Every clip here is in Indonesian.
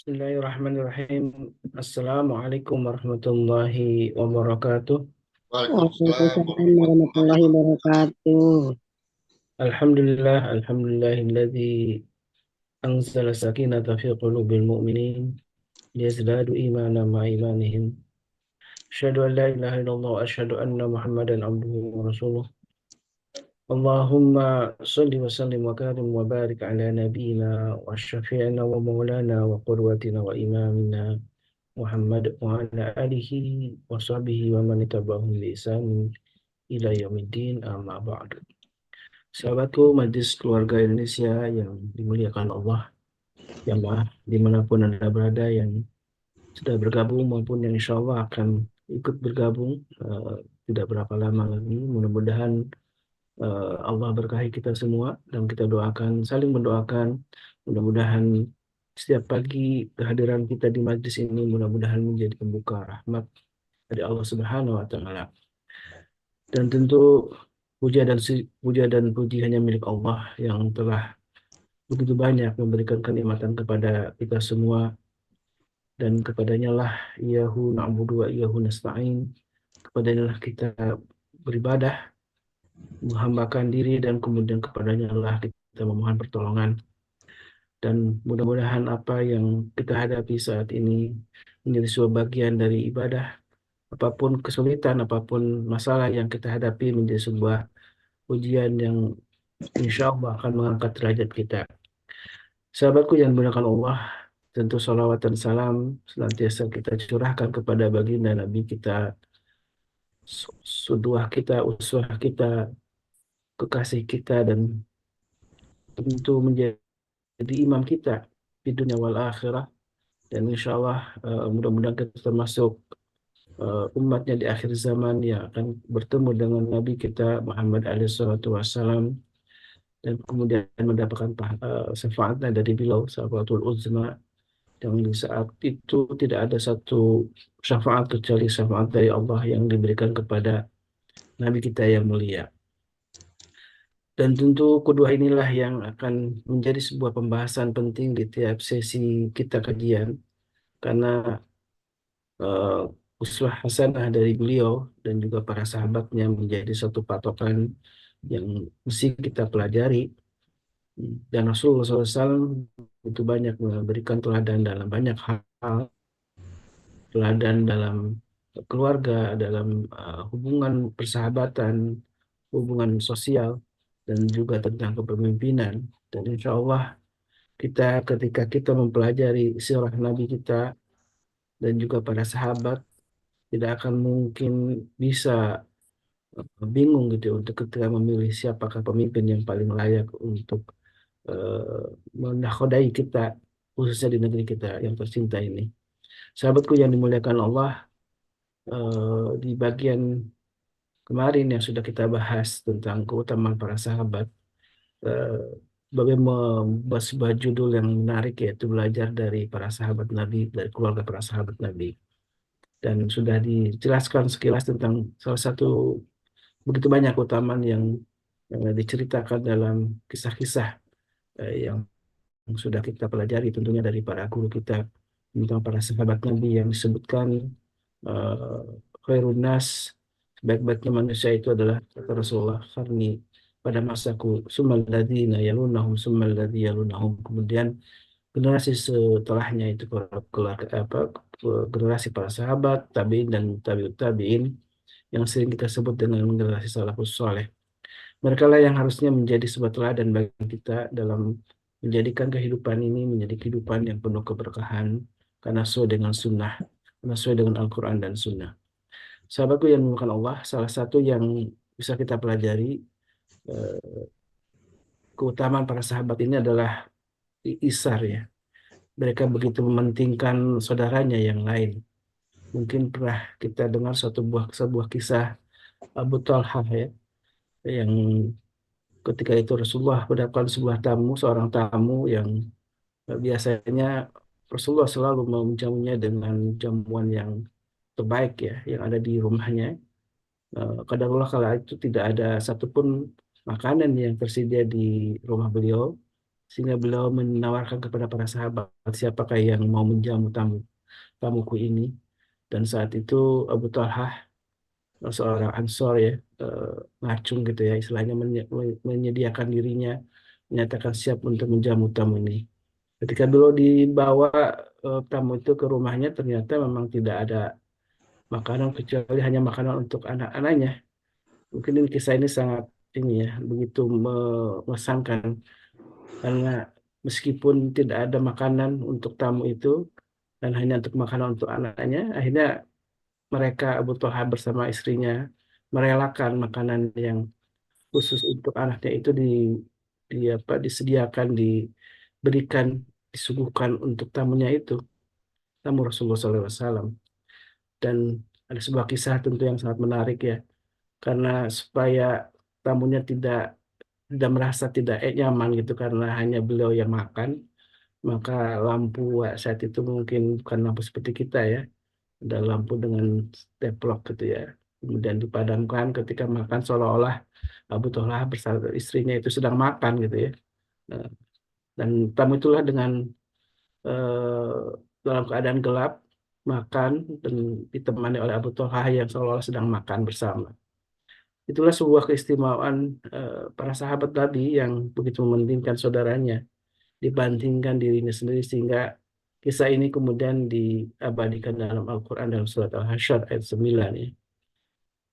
Bismillahirrahmanirrahim. Assalamualaikum warahmatullahi wabarakatuh. Waalaikumsalam Waalaikumsalam warahmatullahi warahmatullahi wabarakatuh. wabarakatuh. Alhamdulillahilladzi anzala sakinata fi qulubil mu'minin liyazdadu imanan ma'a imanihim. Asyhadu an la ilaha illallah wa asyhadu anna Muhammadan abduhu wa rasuluh. Allahumma shalli wa sallim wa karim wa barik ala nabiyyina wa syafi'ina wa maulana wa qudwatina wa imamina Muhammad wa ala alihi wa sahbihi wa man tabi'ahum bi ihsan ila yaumiddin amma ba'du. Sahabatku, Majelis Keluarga Indonesia yang dimuliakan Allah, jamaah dimanapun Anda berada yang sudah bergabung maupun yang insya Allah akan ikut bergabung tidak berapa lama lagi. Mudah-mudahan Allah berkahi kita semua dan kita doakan, saling mendoakan. Mudah-mudahan setiap pagi kehadiran kita di majlis ini mudah-mudahan menjadi pembuka rahmat dari Allah Subhanahu wa Ta'ala. Dan tentu puja dan puji hanya milik Allah yang telah begitu banyak memberikan kenikmatan kepada kita semua, dan kepadanya lah iyahu na'budu wa iyahu nasta'in, kepadanya lah kita beribadah, menghambakan diri, dan kemudian kepadanya lah kita memohon pertolongan. Dan mudah-mudahan apa yang kita hadapi saat ini menjadi sebuah bagian dari ibadah. Apapun kesulitan, apapun masalah yang kita hadapi menjadi sebuah ujian yang insya Allah akan mengangkat derajat kita. Sahabatku yang dimuliakan Allah, tentu salawat dan salam senantiasa kita curahkan kepada baginda Nabi kita, suduah kita, uswah kita, kekasih kita, dan tentu menjadi imam kita di dunia wal akhirah. Dan insya Allah mudah-mudahan kita termasuk umatnya di akhir zaman yang akan bertemu dengan Nabi kita Muhammad SAW, dan kemudian mendapatkan syafaatnya dari beliau, syafaatul uzma, yang di saat itu tidak ada satu syafaat kecuali syafaat dari Allah yang diberikan kepada Nabi kita yang mulia. Dan tentu kedua inilah yang akan menjadi sebuah pembahasan penting di tiap sesi kita kajian, karena uswah hasanah dari beliau dan juga para sahabatnya menjadi satu patokan yang mesti kita pelajari. Dan Rasulullah SAW itu banyak memberikan teladan dalam banyak hal, teladan dalam keluarga, dalam hubungan persahabatan, hubungan sosial, dan juga tentang kepemimpinan. Dan insya Allah kita ketika kita mempelajari sirah Nabi kita dan juga para sahabat, tidak akan mungkin bisa bingung gitu untuk ketika memilih siapakah pemimpin yang paling layak untuk eh, menakodai kita, khususnya di negeri kita yang tercinta ini. Sahabatku yang dimuliakan Allah, di bagian kemarin yang sudah kita bahas tentang keutamaan para sahabat, eh, Babe membuat sebuah judul yang menarik, yaitu belajar dari para sahabat Nabi, dari keluarga para sahabat Nabi. Dan sudah dijelaskan sekilas tentang salah satu begitu banyak keutamaan yang diceritakan dalam kisah-kisah yang sudah kita pelajari tentunya dari para guru kita tentang para sahabat Nabi yang disebutkan eh, khairun nas, sebaik-baiknya manusia itu adalah kata Rasulullah karni, pada masaku, summal ladzina yalunahum summal ladzi yalunahum, kemudian generasi setelahnya itu keluarga apa, generasi para sahabat tabiin dan tabiut tabiin, yang sering kita sebut dengan generasi salafus saleh. Mereka lah yang harusnya menjadi sebuah teladan bagi kita dalam menjadikan kehidupan ini menjadi kehidupan yang penuh keberkahan, karena sesuai dengan sunnah, karena sesuai dengan Al-Quran dan sunnah. Sahabatku yang dimuliakan Allah, salah satu yang bisa kita pelajari eh, keutamaan para sahabat ini adalah isar ya. Mereka begitu mementingkan saudaranya yang lain. Mungkin pernah kita dengar sebuah kisah Abu Talhah ya, yang ketika itu Rasulullah mendapatkan seorang tamu yang biasanya Rasulullah selalu menjamunya dengan jamuan yang terbaik ya, yang ada di rumahnya. Qadarullah kala itu tidak ada satupun makanan yang tersedia di rumah beliau, sehingga beliau menawarkan kepada para sahabat, siapakah yang mau menjamu tamuku ini. Dan saat itu Abu Talhah, seorang Ansor ya, eh, ngacung gitu ya, istilahnya menyediakan dirinya, menyatakan siap untuk menjamu tamu ini. Ketika beliau dibawa tamu itu ke rumahnya, ternyata memang tidak ada makanan kecuali hanya makanan untuk anak-anaknya. Mungkin ini kisah ini sangat ini ya, begitu mengesankan karena meskipun tidak ada makanan untuk tamu itu dan hanya untuk makanan untuk anaknya, akhirnya mereka Abu Thalha bersama istrinya merelakan makanan yang khusus untuk anaknya itu disediakan, diberikan, disuguhkan untuk tamunya itu, tamu Rasulullah SAW. Dan ada sebuah kisah tentu yang sangat menarik ya, karena supaya tamunya tidak merasa tidak nyaman gitu karena hanya beliau yang makan, maka lampu saat itu mungkin bukan lampu seperti kita ya, ada lampu dengan teplok gitu ya, kemudian dipadamkan ketika makan seolah-olah Abu Talha bersama istrinya itu sedang makan gitu ya. Nah, dan tamu itulah dengan dalam keadaan gelap makan dan ditemani oleh Abu Talha yang seolah-olah sedang makan bersama. Itulah sebuah keistimewaan para sahabat Nabi yang begitu mementingkan saudaranya dibandingkan dirinya sendiri, sehingga kisah ini kemudian diabadikan dalam Al-Quran dalam surat Al-Hasyr ayat 9 ya.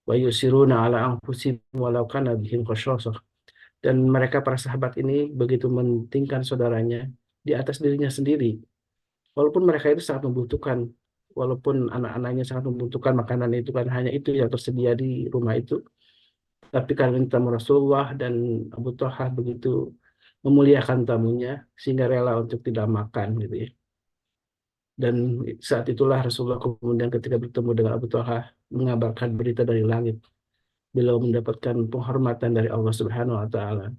Wa yusiruna ala anfusihim walau kana bihim khasyasah. Dan mereka para sahabat ini begitu mementingkan saudaranya di atas dirinya sendiri. Walaupun mereka itu sangat membutuhkan, walaupun anak-anaknya sangat membutuhkan makanan itu kan hanya itu yang tersedia di rumah itu. Tapi karena tamu Rasulullah dan Abu Talha begitu memuliakan tamunya sehingga rela untuk tidak makan gitu ya. Dan saat itulah Rasulullah kemudian ketika bertemu dengan Abu Talha mengabarkan berita dari langit. Beliau mendapatkan penghormatan dari Allah Subhanahu wa taala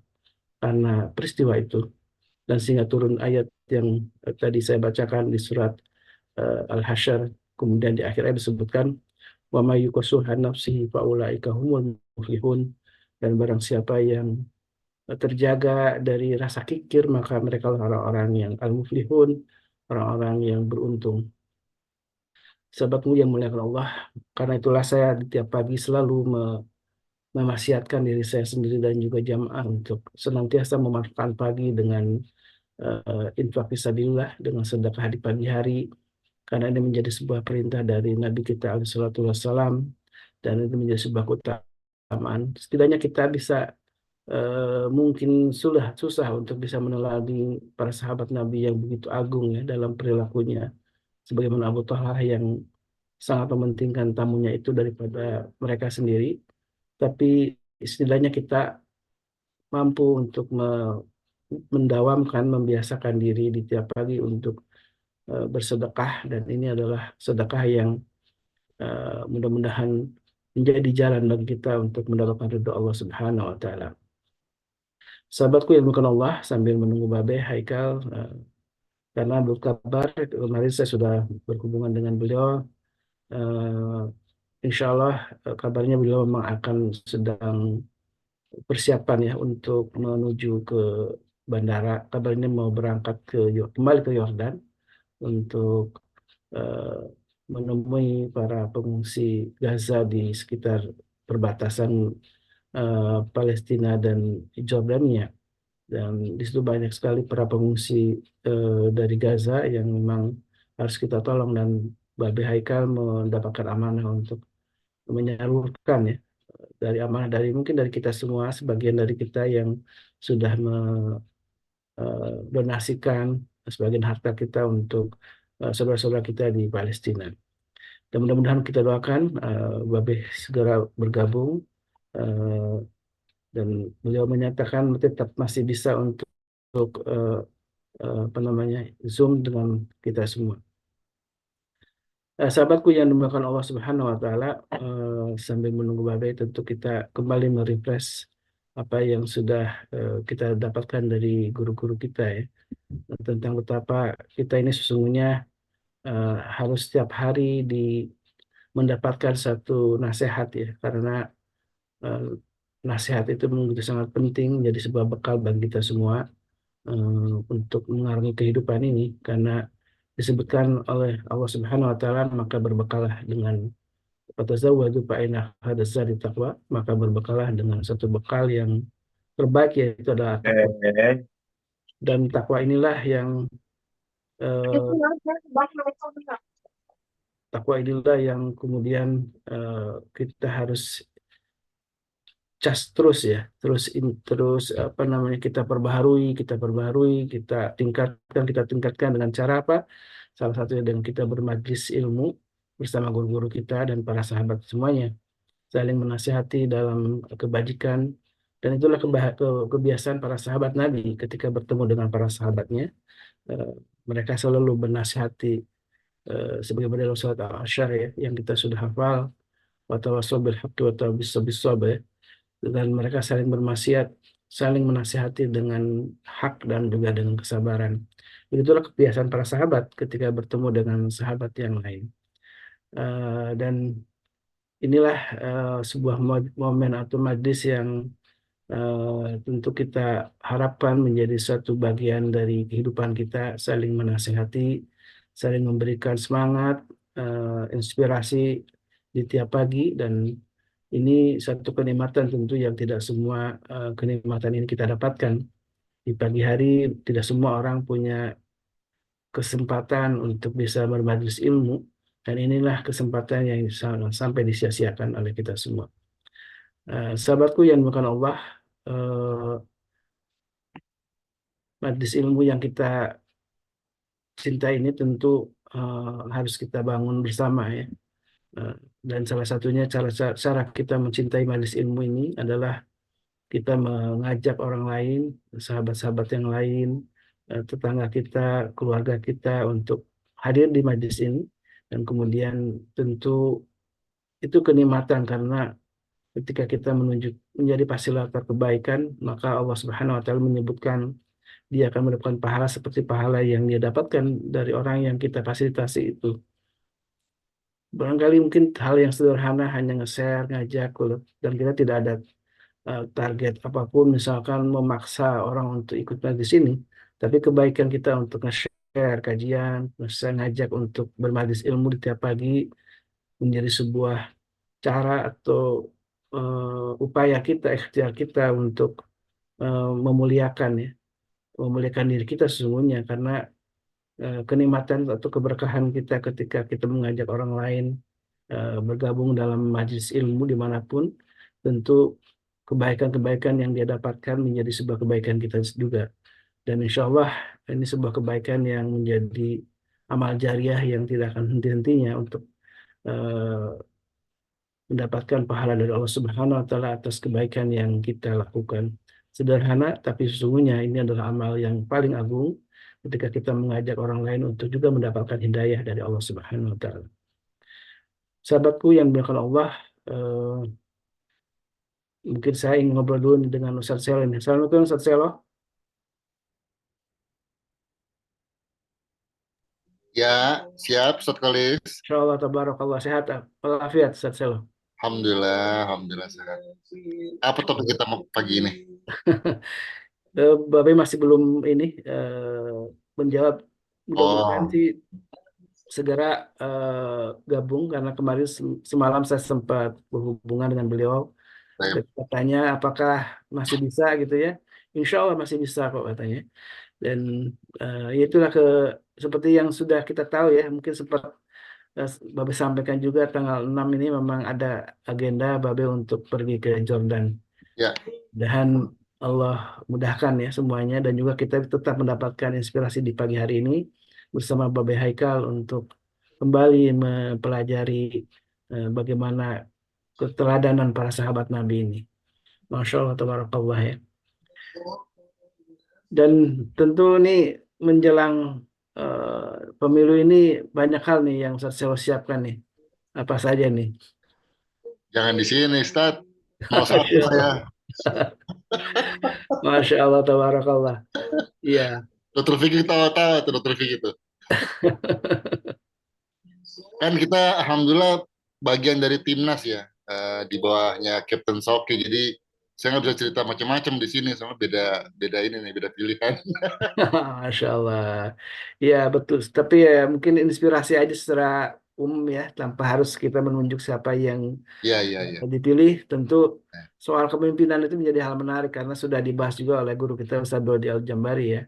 karena peristiwa itu, dan sehingga turun ayat yang tadi saya bacakan di surat Al-Hasyr. Kemudian di akhir ayat disebutkan wa may yuqassuha nafsihi faulaika humul muflihun, dan barang siapa yang terjaga dari rasa kikir maka mereka orang-orang yang al-muflihun, orang-orang yang beruntung. Sahabatmu yang muliakan Allah, karena itulah saya di tiap pagi selalu mewasiatkan diri saya sendiri dan juga jamaah untuk senantiasa memanfaatkan pagi dengan infak fisabilillah, dengan sedekah di pagi hari, karena ini menjadi sebuah perintah dari Nabi kita alaihi salatu wassalam, dan itu menjadi sebuah keutamaan. Setidaknya kita bisa mungkin sudah susah untuk bisa meneladi para sahabat Nabi yang begitu agung ya dalam perilakunya, sebagaimana Abu Talha yang sangat mementingkan tamunya itu daripada mereka sendiri. Tapi setidaknya kita mampu untuk mendawamkan, membiasakan diri di tiap pagi untuk bersedekah, dan ini adalah sedekah yang mudah-mudahan menjadi jalan bagi kita untuk mendapatkan ridho Allah Subhanahu wa taala. Sahabatku yang bukan Allah, sambil menunggu Babe Haikal karena berkabar kemarin saya sudah berhubungan dengan beliau, eh, insya Allah kabarnya beliau memang akan sedang persiapan ya untuk menuju ke bandara. Kabarnya mau berangkat kembali ke Yordan untuk eh, menemui para pengungsi Gaza di sekitar perbatasan Palestina dan Jordania. Dan di situ banyak sekali para pengungsi dari Gaza yang memang harus kita tolong, dan Babe Haikal mendapatkan amanah untuk menyalurkan ya, dari amanah dari mungkin dari kita semua, sebagian dari kita yang sudah mendonasikan sebagian harta kita untuk saudara-saudara kita di Palestina. Dan mudah-mudahan kita doakan Babe segera bergabung, eh, dan beliau menyatakan tetap masih bisa untuk apa namanya Zoom dengan kita semua. Sahabatku yang dimuliakan Allah Subhanahu wa taala, sambil menunggu badai tentu kita kembali merefresh apa yang sudah kita dapatkan dari guru-guru kita ya, tentang betapa kita ini sesungguhnya harus setiap hari mendapatkan satu nasihat ya, karena eh, nasihat itu begitu sangat penting menjadi sebuah bekal bagi kita semua. untuk mengarungi kehidupan ini, karena disebutkan oleh Allah Subhanahu wa taala, maka berbekalah dengan fatazawwadu fa inna khairaz zadi taqwa, maka berbekalah dengan satu bekal yang terbaik, yaitu adalah takwa. Eh, Dan takwa inilah yang eh, takwa inilah yang kemudian eh, kita harus cas terus ya, terus apa namanya, kita perbaharui, kita tingkatkan dengan cara apa? Salah satunya dengan kita bermajlis ilmu bersama guru-guru kita dan para sahabat semuanya, saling menasihati dalam kebajikan. Dan itulah kebiasaan para sahabat Nabi ketika bertemu dengan para sahabatnya. eh, Mereka selalu bernasihati, sebagaimana dalam surat Al-Asyr ya, yang kita sudah hafal, wa tawassaw bil haqqi wa tawassaw bis sabr, ya. Dan mereka saling berwasiat, saling menasihati dengan hak dan juga dengan kesabaran. Begitulah kebiasaan para sahabat ketika bertemu dengan sahabat yang lain. Dan inilah sebuah momen atau majlis yang tentu kita harapkan menjadi satu bagian dari kehidupan kita, saling menasihati, saling memberikan semangat, inspirasi di tiap pagi. Dan ini satu kenikmatan tentu yang tidak semua kenikmatan ini kita dapatkan di pagi hari. Tidak semua orang punya kesempatan untuk bisa bermajlis ilmu, dan inilah kesempatan yang sampai disia-siakan oleh kita semua. Sahabatku yang bukan Allah, majlis ilmu yang kita cinta ini tentu harus kita bangun bersama ya. Eh, dan salah satunya cara kita mencintai majlis ilmu ini adalah kita mengajak orang lain, sahabat-sahabat yang lain, tetangga kita, keluarga kita untuk hadir di majlis ini. Dan kemudian tentu itu kenikmatan, karena ketika kita menjadi fasilitator kebaikan, maka Allah Subhanahu wa taala menyebutkan dia akan mendapatkan pahala seperti pahala yang dia dapatkan dari orang yang kita fasilitasi itu. Barangkali mungkin hal yang sederhana, hanya nge-share, ngajak, dan kita tidak ada target apapun, misalkan memaksa orang untuk ikut di sini, tapi kebaikan kita untuk nge-share kajian, ngajak untuk bermajlis ilmu di tiap pagi, menjadi sebuah cara atau upaya kita, ikhtiar kita untuk memuliakan ya, memuliakan diri kita sesungguhnya. Karena kenikmatan atau keberkahan kita ketika kita mengajak orang lain bergabung dalam majelis ilmu dimanapun, tentu kebaikan-kebaikan yang dia dapatkan menjadi sebuah kebaikan kita juga. Dan insya Allah ini sebuah kebaikan yang menjadi amal jariah yang tidak akan henti-hentinya untuk eh, mendapatkan pahala dari Allah Subhanahu wa taala atas kebaikan yang kita lakukan. Sederhana, tapi sesungguhnya ini adalah amal yang paling agung ketika kita mengajak orang lain untuk juga mendapatkan hidayah dari Allah Subhanahu wa taala. Sahabatku yang dimuliakan Allah, eh, mungkin saya ingin ngobrol dulu nih dengan Ustaz Selo ini. Assalamualaikum Ustaz Selo. ya, siap, Ustaz Khalis. Insya Allah tabarakallah, sehat walafiat Ustaz Selo. Alhamdulillah, Alhamdulillah sehat. Apa topik kita pagi ini? Babe masih belum ini menjawab. Mudah-mudahan Oh, sih segera gabung, karena kemarin semalam saya sempat berhubungan dengan beliau. baik. Dan katanya apakah masih bisa gitu ya. Insya Allah masih bisa kok katanya. Dan ya itulah seperti yang sudah kita tahu ya, mungkin sempat Babe sampaikan juga, tanggal 6 ini memang ada agenda Babe untuk pergi ke Jordan. Ya, Dan Allah mudahkan ya semuanya, dan juga kita tetap mendapatkan inspirasi di pagi hari ini bersama Babe Haikal untuk kembali mempelajari bagaimana keteladanan para sahabat Nabi ini. Masya Allah, tabarakallah ya. Dan tentu ini menjelang pemilu ini banyak hal nih yang saya siapkan nih. Apa saja nih? jangan di sini, Ustaz. Mau satu Masya saya. Allah. Masya Allah, tabarakallah. Iya. Dokter Vicky tahu-tahu tuh Dokter Vicky itu. Kan kita alhamdulillah bagian dari timnas ya, di bawahnya Captain Soki. Jadi saya nggak bisa cerita macam-macam di sini, soalnya beda beda ini nih, beda pilihan. Masya Allah. Ya betul. Tapi ya mungkin inspirasi aja secara umum ya, tanpa harus kita menunjuk siapa yang Iya, iya, iya. dipilih. Tentu soal kepemimpinan itu menjadi hal menarik karena sudah dibahas juga oleh guru kita Ustaz Dodi Al-Jambari ya.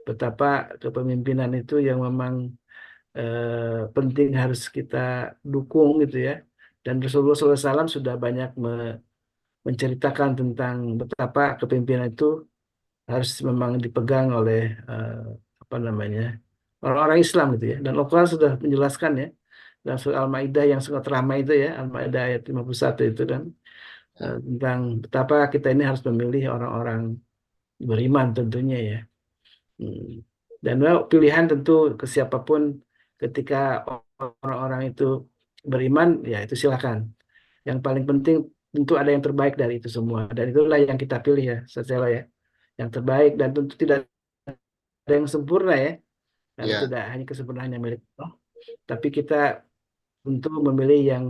Betapa kepemimpinan itu yang memang penting harus kita dukung gitu ya. Dan Rasulullah SAW sudah banyak menceritakan tentang betapa kepemimpinan itu harus memang dipegang oleh eh, apa namanya orang-orang Islam gitu ya. Dan Al-Quran sudah menjelaskan ya dalam surah Al-Maidah yang sangat ramai itu ya, Al-Maidah ayat 51 itu kan tentang betapa kita ini harus memilih orang-orang beriman tentunya ya. Hmm. Dan pilihan tentu ke siapapun ketika orang-orang itu beriman ya itu silakan. Yang paling penting tentu ada yang terbaik dari itu semua dan itulah yang kita pilih ya, secara ya yang terbaik dan tentu tidak ada yang sempurna ya karena Iya. tidak hanya kesempurnaan yang milik Allah tapi kita tentu memilih yang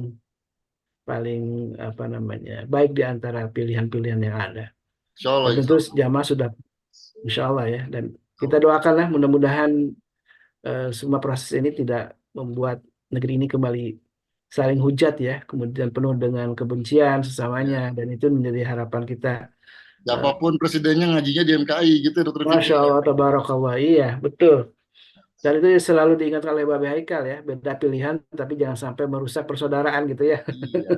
paling apa namanya baik di antara pilihan-pilihan yang ada Insya dan Allah, tentu insya Allah. jamaah sudah insya Allah ya dan kita doakanlah mudah-mudahan semua proses ini tidak membuat negeri ini kembali saling hujat ya kemudian penuh dengan kebencian sesamanya Ya. dan itu menjadi harapan kita. Eh, Siapapun presidennya ngajinya di MKI gitu, Dokter Vindi. Masya Allah, tabarakallah. Iya, betul. Dan itu selalu diingat oleh Babe Haikal ya, beda pilihan tapi jangan sampai merusak persaudaraan gitu ya. Iya, iya,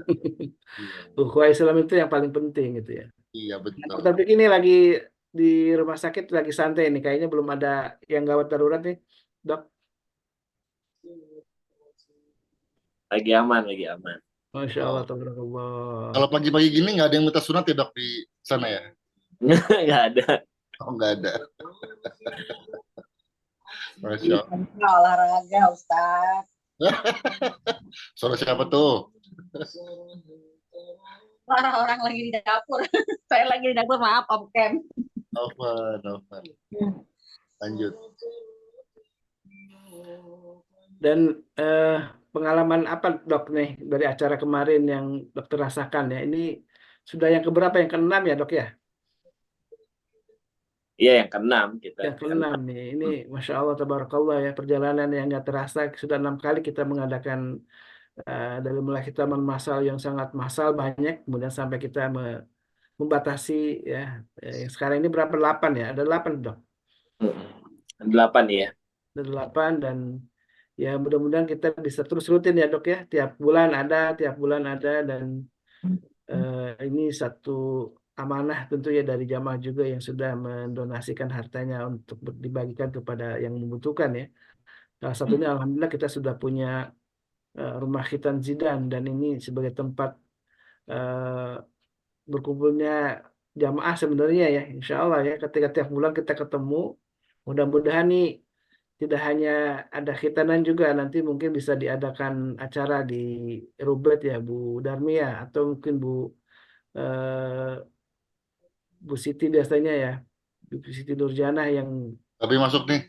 Ukhuwah Islam itu yang paling penting gitu ya. iya Nah, betul. tapi ini lagi di rumah sakit lagi santai nih, kayaknya belum ada yang gawat darurat nih, dok. Lagi aman, lagi aman. Masya Allah, Oh. tabarakallah. Kalau pagi-pagi gini nggak ada yang minta sunat ya dok di sana ya? Nggak ada. Oh nggak ada. Masya Iya, Allah. olahraga, Ustaz. Suara siapa tuh? Orang-orang lagi di dapur. Saya lagi di dapur, maaf, Om Kem. Novan, Novan. Lanjut. Dan pengalaman apa dok nih dari acara kemarin yang dokter rasakan ya? Ini sudah yang keberapa? Yang keenam ya dok ya? Iya, yang keenam kita. Yang keenam nih. Ini Masya Allah, tabarakallah ya. Perjalanan yang nggak terasa. Sudah 6 kali kita mengadakan dari mulai kita masal yang sangat massal banyak. Kemudian sampai kita membatasi ya. Yang sekarang ini berapa? 8 ya? Ada 8 dok. 8 ya. Ada 8 dan ya mudah-mudahan kita bisa terus rutin ya dok ya. Tiap bulan ada dan ini satu amanah tentu ya dari jamaah juga yang sudah mendonasikan hartanya untuk dibagikan kepada yang membutuhkan ya. Salah satunya alhamdulillah kita sudah punya rumah khitan Zidan dan ini sebagai tempat eh, berkumpulnya jamaah sebenarnya ya. Insya Allah ya ketika tiap bulan kita ketemu mudah-mudahan nih tidak hanya ada khitanan juga nanti mungkin bisa diadakan acara di Rubet ya Bu Darmia atau mungkin eh, Bu Siti biasanya ya, Bu Siti Nurjana yang Tapi masuk nih.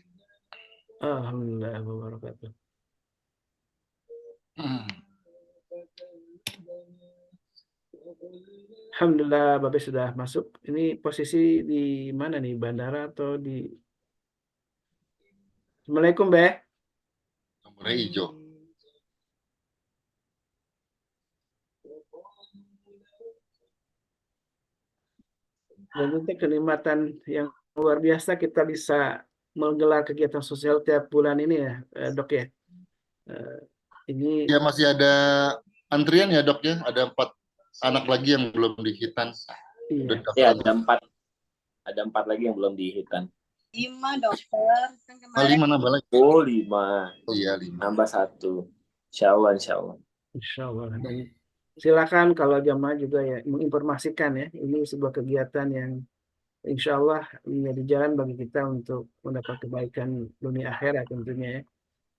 alhamdulillah wabarakatuh. Hmm. Alhamdulillah Bapak sudah masuk. Ini posisi di mana nih? Bandara atau di Assalamualaikum, Be. Nomornya hijau. Dan tentu kenikmatan yang luar biasa kita bisa menggelar kegiatan sosial tiap bulan ini ya, Dok ya. Eh, ini Ya masih ada antrian ya dok ya. Ada 4 anak lagi yang belum dihitan. Udah iya. Ya, daftaran. ada 4 lagi yang belum dihitan. 5, dokter. Kan Ah, kemarin 5 nambah lagi. Oh, 5. Oh iya 5. Nambah 1. Insya Allah, insya Allah. Insya Allah. Dan silakan kalau jamaah juga ya menginformasikan ya. Ini sebuah kegiatan yang insya Allah menjadi jalan bagi kita untuk mendapat kebaikan dunia akhirat tentunya ya.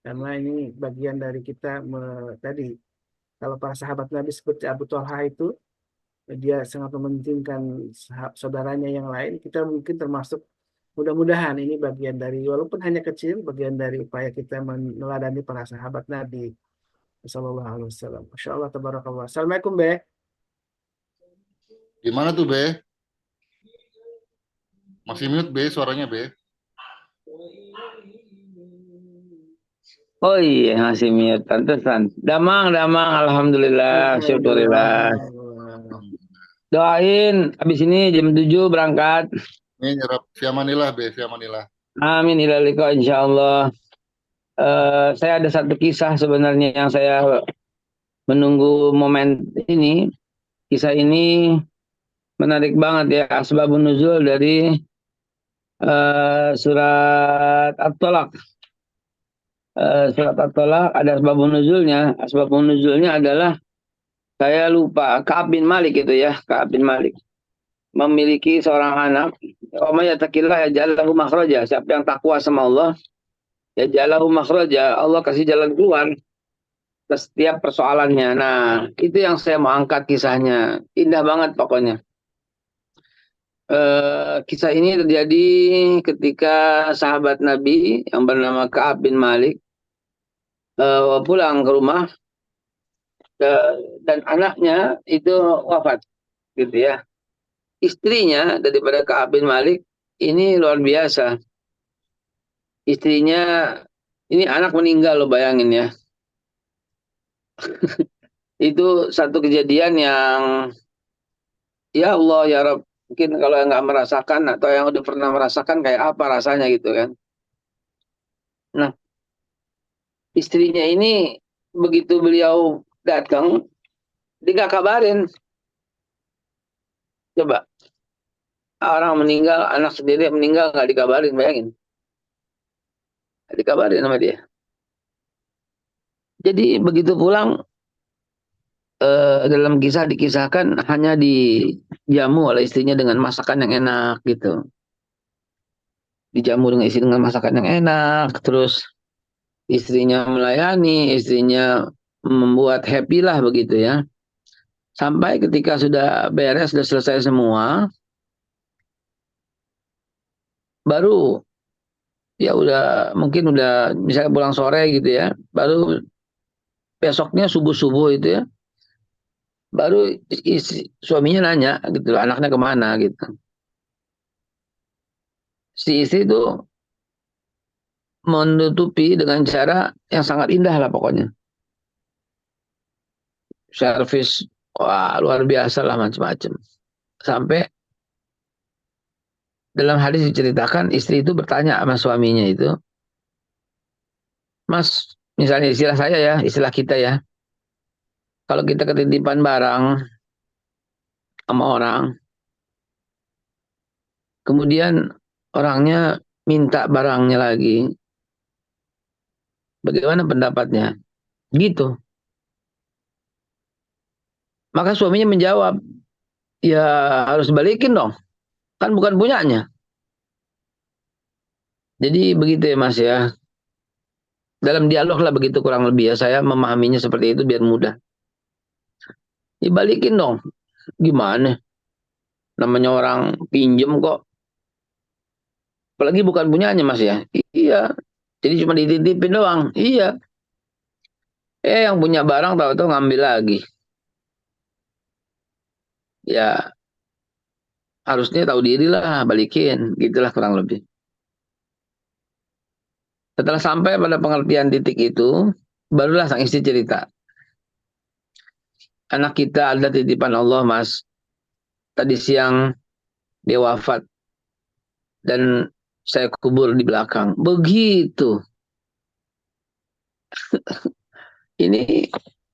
Karena ini bagian dari kita tadi kalau para sahabat Nabi seperti Abu Talha itu dia sangat mementingkan saudaranya yang lain. Kita mungkin termasuk mudah-mudahan ini bagian dari walaupun hanya kecil bagian dari upaya kita meneladani para sahabat Nabi Sallallahu Alaihi Wasallam. Masya Allah, tabarakallah. Assalamualaikum, Be. Gimana tuh Be? Masih mute, B, suaranya, B. Oh iya, masih mute. Pantesan. Damang, alhamdulillah, syukurillah. Doain, habis ini jam 7 berangkat. Ini nyerap Fiamanillah, B, Fiamanillah. Amin, ilaliko, insya Allah. Saya ada satu kisah sebenarnya yang saya menunggu momen ini. Kisah ini menarik banget ya, asbabun nuzul dari surat At-Tolak. Surat At-Tolak ada asbabun nuzulnya. Asbabun nuzulnya adalah saya lupa, Ka'ab bin Malik itu ya, Ka'ab bin Malik memiliki seorang anak. Wa may yattaqillah yaj'al lahu makhraja. Siapa yang takwa sama Allah, yaj'al lahu makhraja, Allah kasih jalan keluar ke setiap persoalannya. Nah, itu yang saya mau angkat kisahnya. Indah banget pokoknya. Kisah ini terjadi ketika sahabat Nabi yang bernama Ka'ab bin Malik pulang ke rumah dan anaknya itu wafat gitu ya. Istrinya daripada Ka'ab bin Malik ini luar biasa. Istrinya ini anak meninggal, lo bayangin ya. Itu satu kejadian yang ya Allah ya Rabb, mungkin kalau yang nggak merasakan atau yang udah pernah merasakan kayak apa rasanya gitu kan. Nah, istrinya ini begitu beliau datang, dia nggak kabarin. Coba, orang meninggal, anak sendiri meninggal nggak dikabarin, bayangin. Nggak dikabarin sama dia. Jadi begitu pulang, dalam kisah dikisahkan hanya dijamu oleh istrinya dengan masakan yang enak gitu. Dijamu dengan istri dengan masakan yang enak, terus istrinya melayani, istrinya membuat happy lah begitu ya. Sampai ketika sudah beres, sudah selesai semua, baru ya udah mungkin udah misalnya pulang sore gitu ya, baru besoknya subuh-subuh itu ya, baru suaminya nanya gitu, anaknya kemana gitu. Si istri itu menutupi dengan cara yang sangat indah lah pokoknya. Servis, wah luar biasa lah macam-macam. Sampai dalam hadis diceritakan istri itu bertanya sama suaminya itu, Mas, misalnya istilah saya ya, istilah kita ya, kalau kita ketitipan barang sama orang, kemudian orangnya minta barangnya lagi, bagaimana pendapatnya? Gitu. Maka suaminya menjawab, ya harus balikin dong, kan bukan punyanya. Jadi begitu ya Mas ya. Dalam dialog lah begitu kurang lebih ya, saya memahaminya seperti itu biar mudah. Dibalikin dong, gimana? Namanya orang pinjem kok. Apalagi bukan punyanya Mas ya. Iya. Jadi cuma dititipin doang. Iya. Yang punya barang tahu-tahu ngambil lagi. Ya harusnya tahu diri lah, balikin. Gitulah kurang lebih. Setelah sampai pada pengertian titik itu, barulah sang istri cerita. Anak kita ada titipan Allah Mas. Tadi siang dia wafat. Dan saya kubur di belakang. Begitu. Ini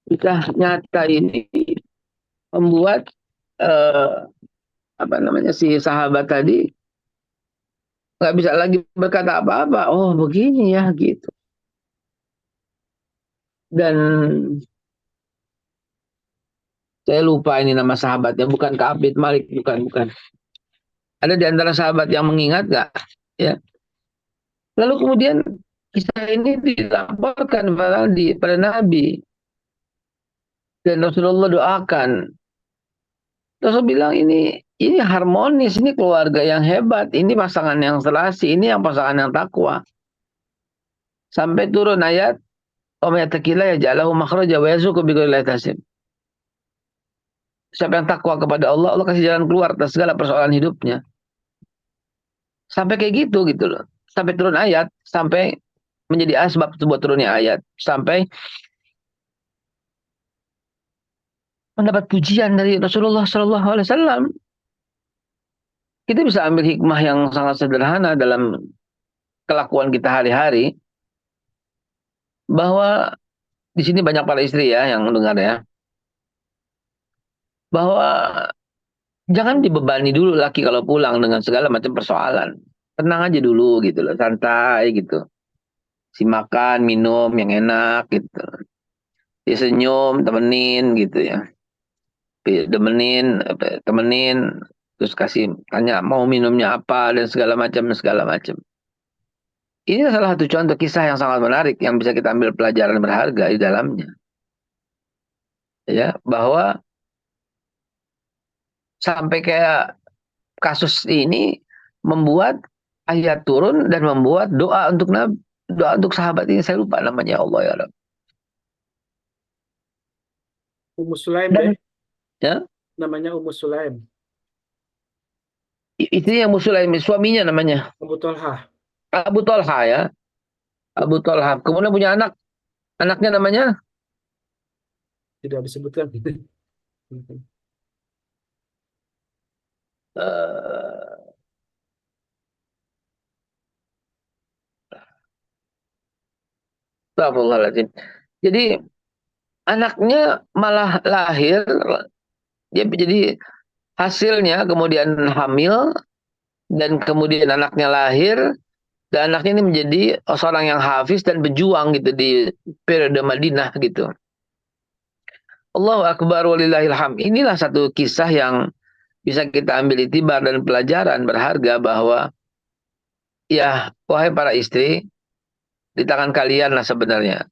kisah nyata ini membuat si sahabat tadi nggak bisa lagi berkata apa-apa. Oh begini ya gitu. Dan saya lupa ini nama sahabatnya, bukan Ka'ab bin Malik, bukan. Ada di antara sahabat yang mengingat nggak? Ya. Lalu kemudian kisah ini dilaporkan pada Nabi dan Rasulullah doakan. Rasul bilang ini harmonis, ini keluarga yang hebat, ini pasangan yang serasi, ini yang pasangan yang takwa. Sampai turun ayat, "Wa may yattaqillah yaj'al lahu makhraja wa yarzuqhu bighairi hisab." Siapa yang takwa kepada Allah, Allah kasih jalan keluar atas segala persoalan hidupnya. Sampai kayak gitu loh. Sampai turun ayat, sampai menjadi asbab sebuah turunnya ayat, sampai mendapat pujian dari Rasulullah Shallallahu Alaihi Wasallam. Kita bisa ambil hikmah yang sangat sederhana dalam kelakuan kita hari-hari, bahwa di sini banyak para istri ya yang mendengar ya, bahwa jangan dibebani dulu laki kalau pulang dengan segala macam persoalan. Tenang aja dulu gitu loh, santai gitu. Si makan, minum yang enak gitu. Dia senyum, temenin gitu ya. Temenin, terus kasih tanya mau minumnya apa dan segala macam. Ini salah satu contoh kisah yang sangat menarik yang bisa kita ambil pelajaran berharga di dalamnya. Ya, bahwa sampai kayak kasus ini membuat ayat turun dan membuat doa untuk Nabi, doa untuk sahabat ini saya lupa namanya, Allah ya Rabb. Ummu Sulaim Dan deh, ya, namanya Ummu Sulaim. itu yang Musulaim, suaminya namanya Abu Talha. Abu Talha ya, Abu Talha. Kemudian punya anaknya namanya Tidak disebutkan. uh, Astagfirullahaladzim. Jadi anaknya malah lahir, dia jadi hasilnya kemudian hamil, dan kemudian anaknya lahir, dan anaknya ini menjadi seorang yang hafiz dan berjuang gitu di periode Madinah gitu. Allahu Akbar walillahil hamd. Inilah satu kisah yang bisa kita ambil itibar dan pelajaran berharga, bahwa ya wahai para istri, di tangan kalian lah sebenarnya.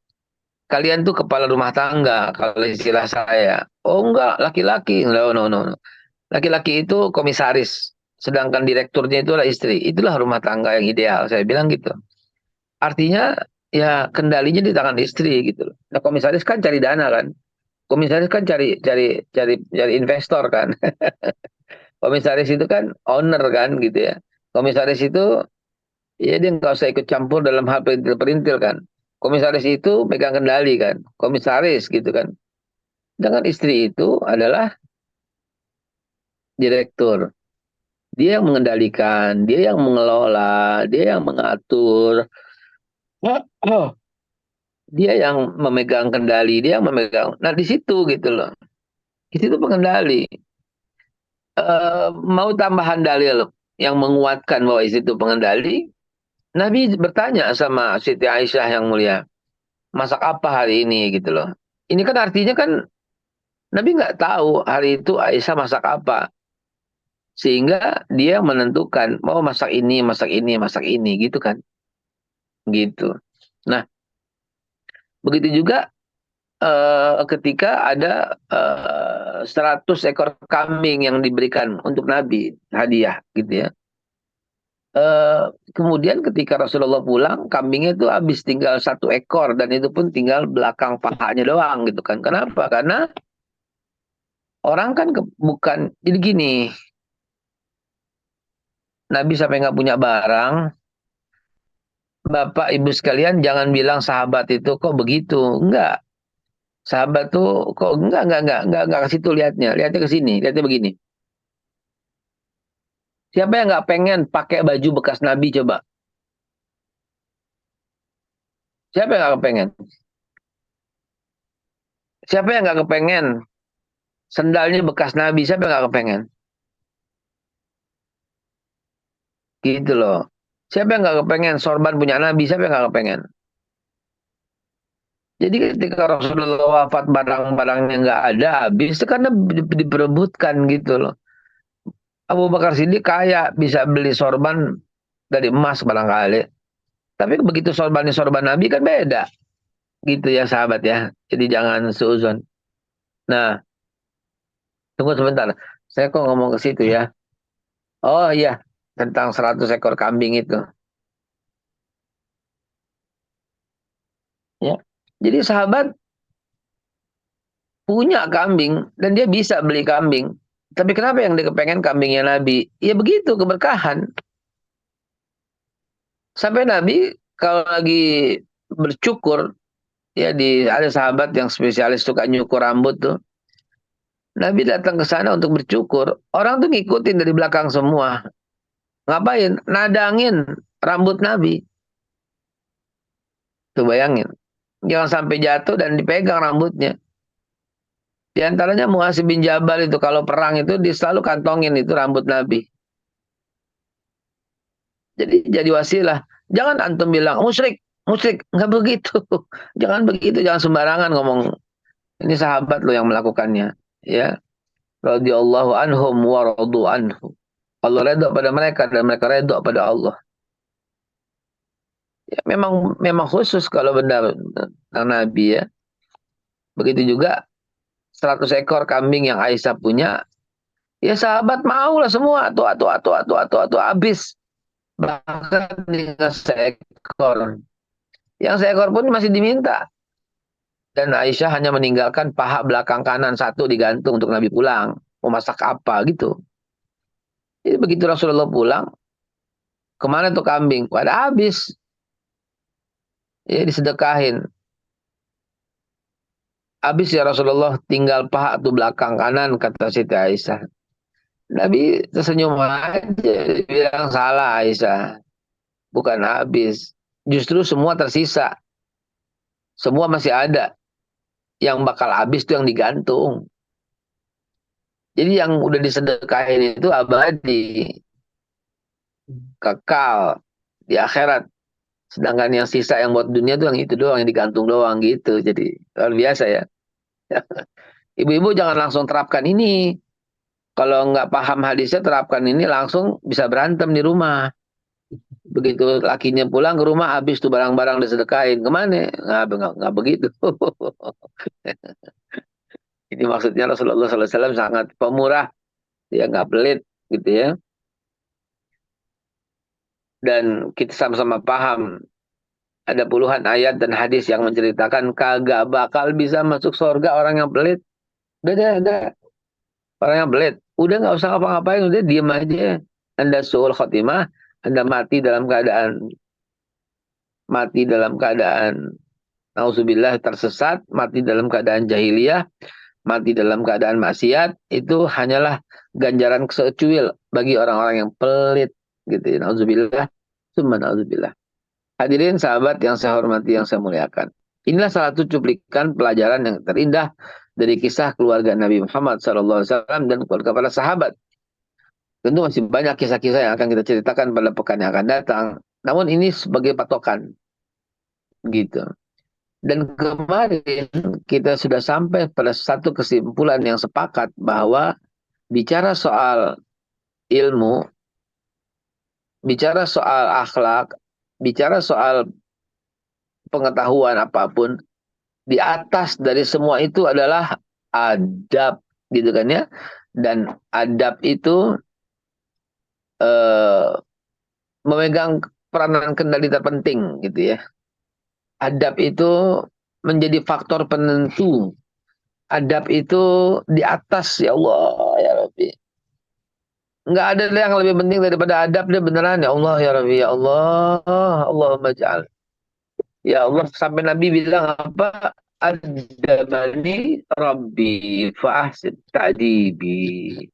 Kalian tuh kepala rumah tangga kalau istilah saya. Oh enggak, laki-laki. No, no, no, no. Laki-laki itu komisaris, sedangkan direkturnya itu adalah istri. Itulah rumah tangga yang ideal, saya bilang gitu. Artinya ya kendalinya di tangan istri gitu loh. Nah, komisaris kan cari dana kan. Komisaris kan cari investor kan. Komisaris itu kan owner kan gitu ya. Komisaris itu ya dia nggak usah ikut campur dalam hal perintil-perintil kan. Komisaris itu pegang kendali kan. Komisaris gitu kan. Dengan istri itu adalah direktur. Dia yang mengendalikan, dia yang mengelola, dia yang mengatur. Dia yang memegang kendali, dia yang memegang. Nah, di situ gitu loh. Di situ pengendali. Mau tambahan dalil yang menguatkan bahwa di situ pengendali, Nabi bertanya sama Siti Aisyah yang mulia, masak apa hari ini gitu loh. Ini kan artinya kan Nabi nggak tahu hari itu Aisyah masak apa. Sehingga dia menentukan mau masak ini gitu kan. Gitu. Nah, begitu juga ketika ada 100 ekor kambing yang diberikan untuk Nabi hadiah gitu ya. Kemudian ketika Rasulullah pulang, kambingnya itu habis tinggal 1 ekor, dan itu pun tinggal belakang pahanya doang gitu kan. Kenapa? Karena orang kan bukan, jadi gini, Nabi sampai nggak punya barang, Bapak Ibu sekalian jangan bilang sahabat itu kok begitu, enggak. Sahabat tuh kok enggak ke situ lihatnya ke sini, lihatnya begini. Siapa yang nggak pengen pakai baju bekas Nabi coba? Siapa yang nggak kepengen? Siapa yang nggak kepengen sendalnya bekas Nabi? Siapa yang nggak kepengen? Gitu loh. Siapa yang nggak kepengen sorban punya Nabi? Siapa yang nggak kepengen? Jadi ketika Rasulullah wafat, barang-barangnya nggak ada, habis itu karena diperebutkan gitu loh. Abu Bakar Siddiq kaya, bisa beli sorban dari emas barangkali. Tapi begitu sorbannya sorban Nabi kan beda. Gitu ya sahabat ya. Jadi jangan seuzon. Nah, tunggu sebentar. Saya kok ngomong ke situ ya. Oh iya, tentang 100 ekor kambing itu. Ya. Jadi sahabat punya kambing dan dia bisa beli kambing. Tapi kenapa yang dia kepengen kambingnya Nabi? Ya begitu, keberkahan. Sampai Nabi kalau lagi bercukur, ya ada sahabat yang spesialis suka nyukur rambut tuh. Nabi datang ke sana untuk bercukur. Orang tuh ngikutin dari belakang semua. Ngapain? Nadangin rambut Nabi. Tuh bayangin. Jangan sampai jatuh dan dipegang rambutnya. Di antaranya Mu'adz bin Jabal itu kalau perang itu dia selalu kantongin itu rambut Nabi. Jadi wasilah. Jangan antum bilang musyrik, musyrik. Nggak begitu. Jangan begitu, jangan sembarangan ngomong. Ini sahabat lo yang melakukannya. Ya. Radhiyallahu anhum wa radu anhu. Allah redha pada mereka dan mereka redha pada Allah. Ya, memang khusus kalau benar Nabi ya. Begitu juga 100 ekor kambing yang Aisyah punya, ya sahabat mau lah semua, tuh habis. Bahkan tinggal seekor. Yang seekor pun masih diminta. Dan Aisyah hanya meninggalkan paha belakang kanan satu digantung untuk Nabi pulang. Mau masak apa gitu. Jadi begitu Rasulullah pulang, kemana tuh kambing? Pada habis. Ya disedekahin. Habis ya Rasulullah, tinggal paha tuh belakang kanan, kata Siti Aisyah. Nabi tersenyum aja, bilang salah Aisyah. Bukan habis. Justru semua tersisa. Semua masih ada. Yang bakal habis tuh yang digantung. Jadi yang udah disedekahin itu abadi. Kekal. Di akhirat. Sedangkan yang sisa yang buat dunia tuh yang itu doang, yang digantung doang gitu. Jadi luar biasa ya. Ibu-ibu jangan langsung terapkan ini. Kalau nggak paham hadisnya, terapkan ini langsung bisa berantem di rumah. Begitu lakinya pulang ke rumah, habis tuh barang-barang disedekain. Kemana? Nggak begitu. Ini maksudnya Rasulullah SAW sangat pemurah. Dia nggak pelit gitu ya. Dan kita sama-sama paham. Ada puluhan ayat dan hadis yang menceritakan kagak bakal bisa masuk surga orang yang pelit. Udah. Orang yang pelit. Udah nggak usah ngapa-ngapain. Udah diem aja. Anda suul khotimah. Anda mati dalam keadaan nauzubillah tersesat, mati dalam keadaan jahiliyah, mati dalam keadaan maksiat, itu hanyalah ganjaran secuil bagi orang-orang yang pelit gitu ya. Nauzubillah, summa nauzubillah. Hadirin sahabat yang saya hormati, yang saya muliakan. Inilah salah satu cuplikan pelajaran yang terindah dari kisah keluarga Nabi Muhammad SAW dan keluarga para sahabat. Tentu masih banyak kisah-kisah yang akan kita ceritakan pada pekan yang akan datang. Namun ini sebagai patokan. Gitu. Dan kemarin kita sudah sampai pada satu kesimpulan yang sepakat bahwa bicara soal ilmu, bicara soal akhlak, bicara soal pengetahuan apapun, di atas dari semua itu adalah adab. Gitu kan ya. Dan adab itu memegang peranan kendali terpenting gitu ya. Adab itu menjadi faktor penentu. Adab itu di atas ya Allah ya Rabbi. Enggak ada yang lebih penting daripada adab dia beneran ya Allah ya Rabbi ya Allah. Allahumma ja'al. Ya Allah sampai Nabi bilang apa? Adabani Rabbi fa'ahsin ta'dibi.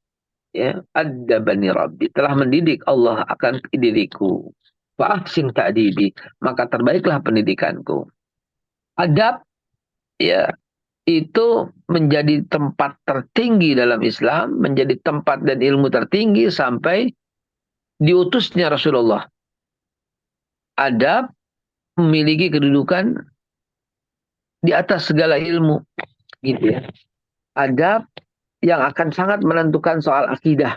Ya, adabani Rabbi, telah mendidik Allah akan diriku. Fa'ahsin ta'dibi, maka terbaiklah pendidikanku. Adab ya itu menjadi tempat tertinggi dalam Islam, menjadi tempat dan ilmu tertinggi sampai diutusnya Rasulullah. Adab memiliki kedudukan di atas segala ilmu, gitu ya. Adab yang akan sangat menentukan soal akidah.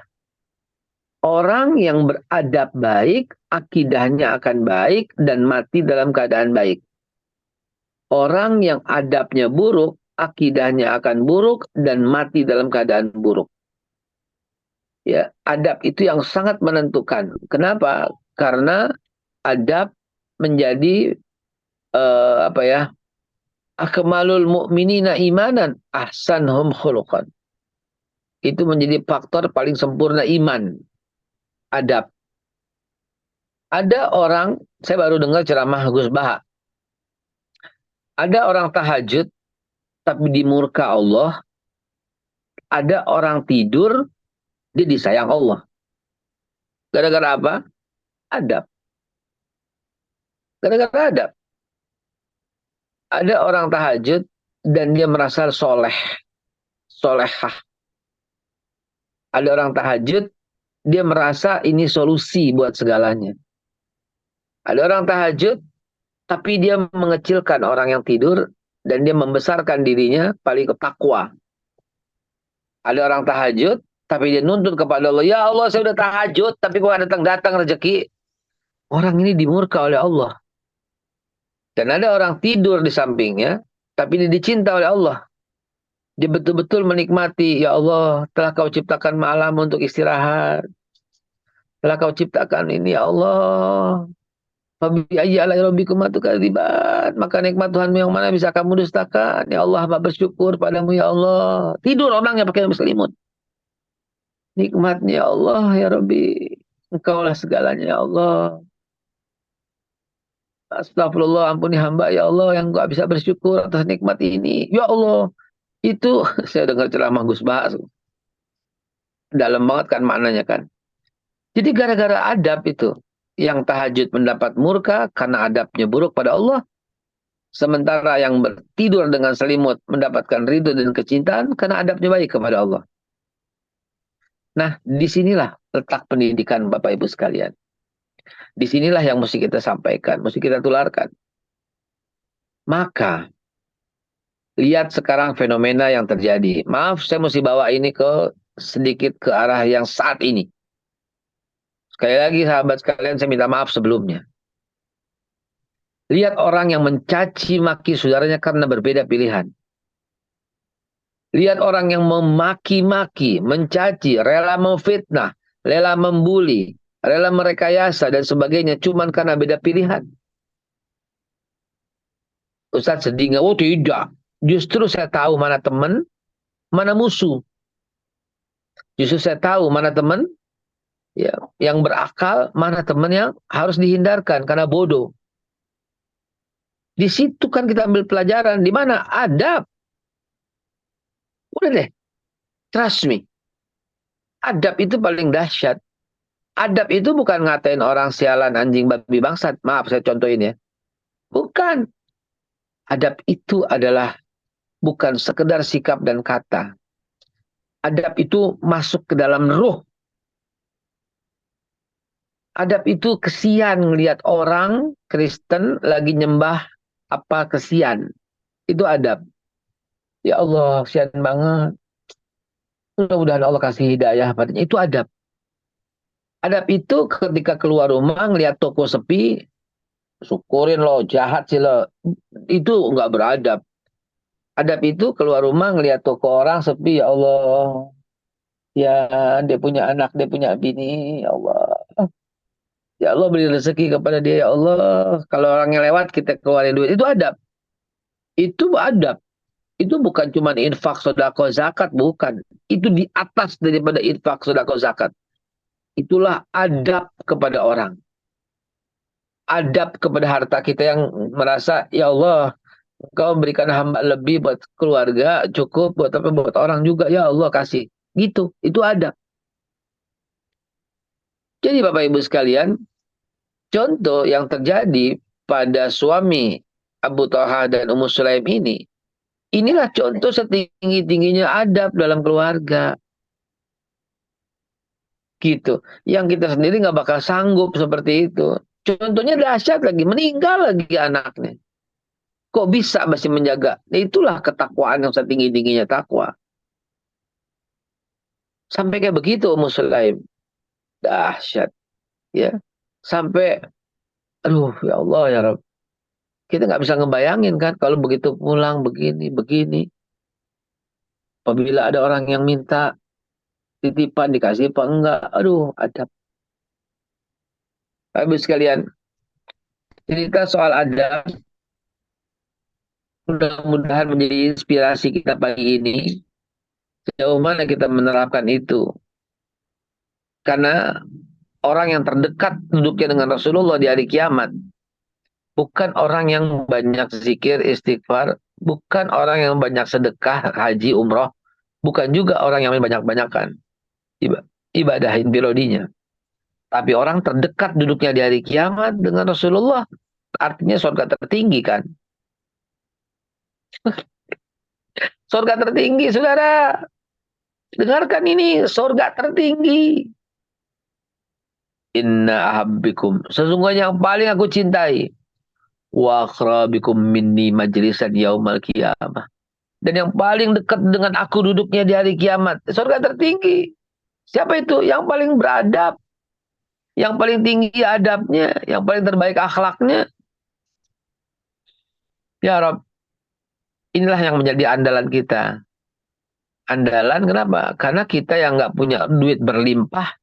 Orang yang beradab baik, akidahnya akan baik dan mati dalam keadaan baik. Orang yang adabnya buruk, akidahnya akan buruk dan mati dalam keadaan buruk. Ya, adab itu yang sangat menentukan. Kenapa? Karena adab menjadi akmalul mu'minina imanan ahsanhum khuluqan. Itu menjadi faktor paling sempurna iman. Adab. Ada orang, saya baru dengar ceramah Gus Baha. Ada orang tahajud, tapi dimurka Allah. Ada orang tidur, dia disayang Allah. Gara-gara apa? Adab. Gara-gara adab. Ada orang tahajud, dan dia merasa soleh. Solehah. Ada orang tahajud, dia merasa ini solusi buat segalanya. Ada orang tahajud, tapi dia mengecilkan orang yang tidur, dan dia membesarkan dirinya paling ke takwa. Ada orang tahajud, tapi dia nuntut kepada Allah, ya Allah saya udah tahajud, tapi kok datang-datang rezeki. Orang ini dimurka oleh Allah. Dan ada orang tidur di sampingnya, tapi dia dicinta oleh Allah. Dia betul-betul menikmati, ya Allah telah kau ciptakan malam untuk istirahat. Telah kau ciptakan ini, ya Allah. Maka nikmat Tuhanmu yang mana bisa kamu dustakan. Ya Allah, hamba bersyukur padamu ya Allah. Tidur orangnya pakai selimut. Nikmatnya ya Allah ya Rabbi. Engkaulah segalanya ya Allah. Astagfirullah, ampuni hamba ya Allah yang gak bisa bersyukur atas nikmat ini. Ya Allah, itu saya dengar ceramah Gus Bahas. Dalam banget kan maknanya kan. Jadi gara-gara adab itu, yang tahajud mendapat murka karena adabnya buruk pada Allah. Sementara yang tidur dengan selimut mendapatkan ridho dan kecintaan karena adabnya baik kepada Allah. Nah, disinilah letak pendidikan Bapak Ibu sekalian. Disinilah yang mesti kita sampaikan, mesti kita tularkan. Maka, lihat sekarang fenomena yang terjadi. Maaf, saya mesti bawa ini sedikit ke arah yang saat ini. Sekali lagi sahabat sekalian, saya minta maaf sebelumnya. Lihat orang yang mencaci maki saudaranya karena berbeda pilihan. Lihat orang yang memaki-maki, mencaci, rela memfitnah, rela membuli, rela merekayasa dan sebagainya cuman karena beda pilihan. Ustaz sedih nggak? Oh tidak. Justru saya tahu mana teman, mana musuh. Justru saya tahu mana teman ya, yang berakal, mana teman yang harus dihindarkan karena bodoh. Di situ kan kita ambil pelajaran. Di mana? Adab. Udah deh. Trust me. Adab itu paling dahsyat. Adab itu bukan ngatain orang sialan, anjing, babi, bangsat. Maaf saya contohin ya. Bukan. Adab itu adalah bukan sekedar sikap dan kata. Adab itu masuk ke dalam ruh. Adab itu kesian ngelihat orang Kristen lagi nyembah apa kesian. Itu adab. Ya Allah, kesian banget. Mudah-mudahan Allah kasih hidayah padanya. Itu adab. Adab itu ketika keluar rumah ngelihat toko sepi, syukurin lo, jahat sih lo. Itu nggak beradab. Adab itu keluar rumah ngelihat toko orang sepi, ya Allah. Ya, dia punya anak, dia punya bini, ya Allah. Ya Allah beri rezeki kepada dia, ya Allah. Kalau orangnya lewat, kita keluarin duit. Itu adab. Itu adab. Itu bukan cuma infak, sedekah, zakat, bukan. Itu di atas daripada infak, sedekah, zakat. Itulah adab kepada orang. Adab kepada harta kita yang merasa, ya Allah, Kau berikan hamba lebih buat keluarga, cukup buat apa, buat orang juga, ya Allah kasih. Gitu, itu adab. Jadi Bapak Ibu sekalian, contoh yang terjadi pada suami Abu Thalhah dan Ummu Sulaim ini, inilah contoh setinggi-tingginya adab dalam keluarga. Gitu. Yang kita sendiri nggak bakal sanggup seperti itu. Contohnya dahsyat lagi, meninggal lagi anaknya. Kok bisa masih menjaga? Nah, itulah ketakwaan yang setinggi-tingginya takwa. Sampai kayak begitu Ummu Sulaim. Dahsyat. Ya. Sampai, aduh ya Allah ya Rabb. Kita nggak bisa ngebayangin kan kalau begitu pulang begini. Apabila ada orang yang minta titipan dikasih apa enggak. Aduh, adab. Habis sekalian, cerita soal adab mudah-mudahan menjadi inspirasi kita pagi ini. Sejauh mana kita menerapkan itu. Karena orang yang terdekat duduknya dengan Rasulullah di hari kiamat. Bukan orang yang banyak zikir, istighfar. Bukan orang yang banyak sedekah, haji, umroh. Bukan juga orang yang banyak-banyakan ibadah intilodinya. Tapi orang terdekat duduknya di hari kiamat dengan Rasulullah. Artinya surga tertinggi kan. Surga tertinggi, saudara. Dengarkan ini, surga tertinggi. Inna ahabbikum. Sesungguhnya yang paling aku cintai. Wa akhrabikum minni majlisan yaumal qiyamah. Dan yang paling dekat dengan aku duduknya di hari kiamat. Surga tertinggi. Siapa itu? Yang paling beradab. Yang paling tinggi adabnya. Yang paling terbaik akhlaknya. Ya Rob, inilah yang menjadi andalan kita. Andalan kenapa? Karena kita yang nggak punya duit berlimpah,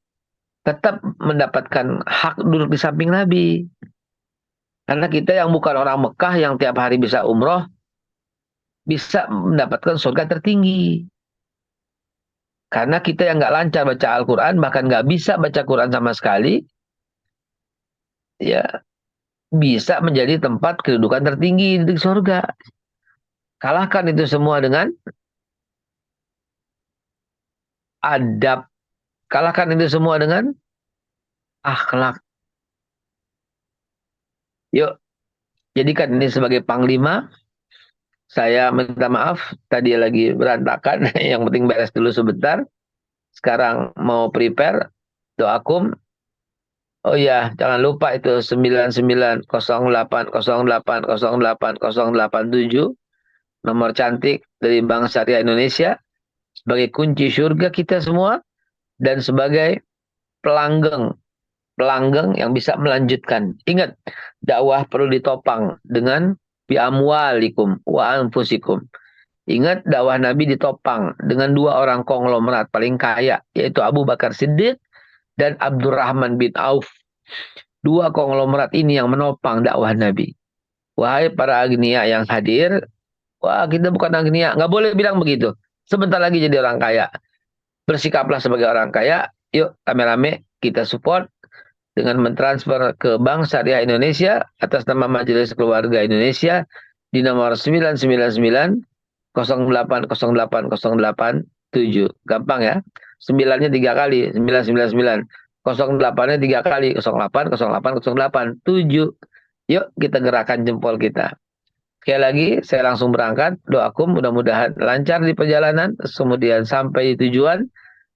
tetap mendapatkan hak duduk di samping Nabi. Karena kita yang bukan orang Mekah yang tiap hari bisa umroh, bisa mendapatkan surga tertinggi. Karena kita yang nggak lancar baca Al-Quran, bahkan nggak bisa baca Quran sama sekali, ya bisa menjadi tempat kedudukan tertinggi di surga. Kalahkan itu semua dengan adab. Kalahkan itu semua dengan akhlak. Yuk, jadikan ini sebagai panglima. Saya minta maaf, tadi lagi berantakan. Yang penting beres dulu sebentar. Sekarang mau prepare. Doakum. Oh ya, jangan lupa itu 9908080887 nomor cantik dari Bank Syariah Indonesia sebagai kunci surga kita semua dan sebagai pelanggeng yang bisa melanjutkan. Ingat, dakwah perlu ditopang dengan bi amwalikum wa anfusikum. Ingat, dakwah Nabi ditopang dengan dua orang konglomerat paling kaya, yaitu Abu Bakar Siddiq dan Abdurrahman bin Auf. Dua konglomerat ini yang menopang dakwah Nabi. Wahai para agnia yang hadir, wah kita bukan agnia, nggak boleh bilang begitu. Sebentar lagi jadi orang kaya. Bersikaplah sebagai orang kaya, yuk rame-rame kita support dengan mentransfer ke Bank Syariah Indonesia atas nama Majelis Keluarga Indonesia di nomor 99908080887. Gampang ya. 9-nya 3 kali, 999. 08-nya 3 kali, 08, 08, 08, 7. Yuk kita gerakan jempol kita. Sekali lagi, saya langsung berangkat. Doakum mudah-mudahan lancar di perjalanan, kemudian sampai di tujuan,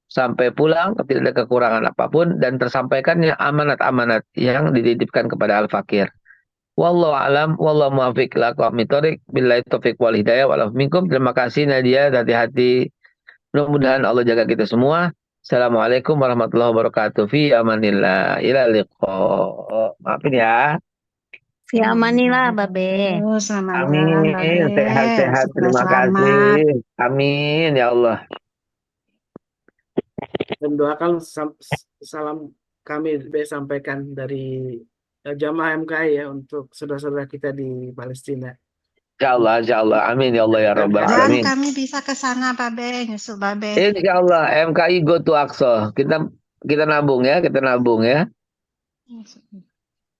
sampai pulang, tidak ada kekurangan apapun, dan tersampaikannya amanat-amanat yang dititipkan kepada Al-Fakir. Wallahu alam, wallahu muwaffiq ila aqwamit thoriq, billahi taufiq wal hidayah, wal minkum. Terima kasih Nadia, hati-hati. Mudah-mudahan Allah jaga kita semua. Assalamualaikum warahmatullahi wabarakatuh. Fi amanillah. Ila liqa. Maafin ya. Si amanilah, Babe. Selamat Amin. jalan, Babe. Sehat-sehat. Sukses, Terima selamat. kasih. Amin ya Allah. Dan doakan salam kami sampaikan dari jamaah MKI ya untuk saudara-saudara kita di Palestina. Insya Allah. Amin ya Allah ya Rabbal Dan Alamin. kami bisa ke sana, Babe. Nyusul Babe. Insya Allah MKI go to Aqsa. Kita nabung ya.